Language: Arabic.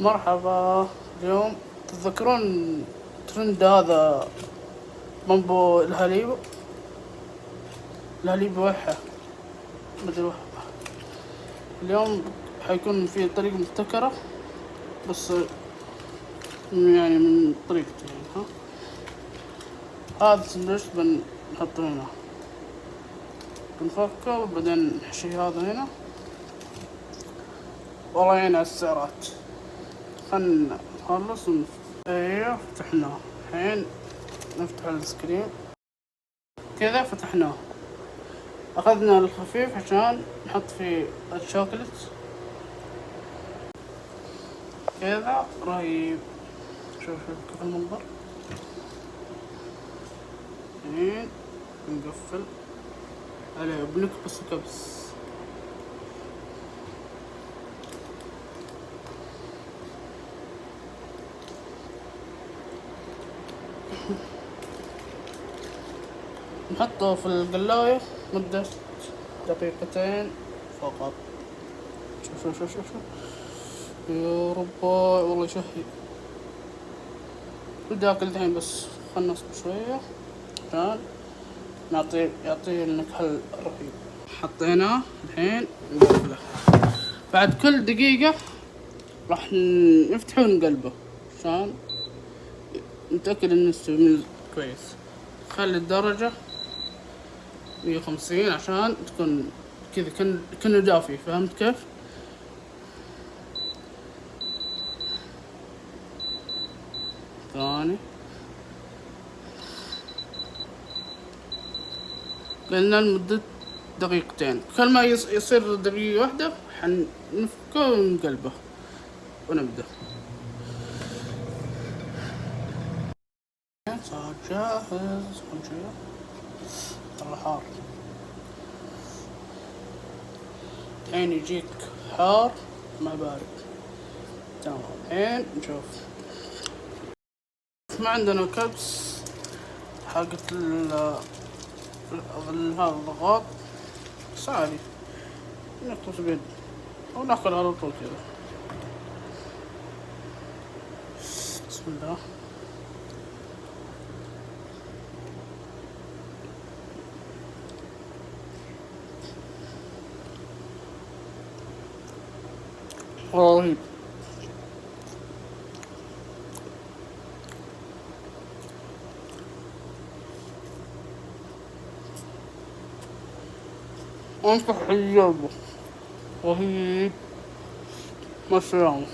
مرحبا. اليوم تتذكرون ترند هذا بامبو الهليب وحة مدري وحة. اليوم حيكون في طريقة مبتكرة بس يعني من طريقتي يعني هذا السندويش بنحطه هنا، بنفكه وبعدين نحشي هذا هنا. والله يعين على السعرات. خلنا نخلص ايوه فتحناه. الحين نفتح السكرين كذا، فتحناه. اخذنا الخفيف عشان نحط فيه الشوكولات كذا. رهيب. شوف كيف المنظر. الحين بنقفل عليه بنكبس كبس. نحطه في القلاية مدة دقيقتين فقط. شوف يا رباي والله يشهي. بدي اكل الحين بس خلنا نصبر شوية عشان يعطيه النكهة الرهيبة. حطيناه الحين نقفله. بعد كل دقيقة راح نفتحه ونقلبه عشان نتأكد انه استوى كويس. خلي الدرجة 150 عشان تكون كذا كأنه دافي. فهمت كيف؟ ثاني قلنا لمدة دقيقتين. كل ما يصير دقيقة واحدة حنفكه ونقلبه ونبدأ. صار جاهز. كل شيء ترى حار. الحين يجيك حار مع بارد. تمام. الحين نشوف. ما عندنا كبس حقت هذا الضغط بس عادي نقطش بيد أو ناكل على طول كذا. بسم الله. رهيب. أنصح تجربه. رهيب. ما السلامة.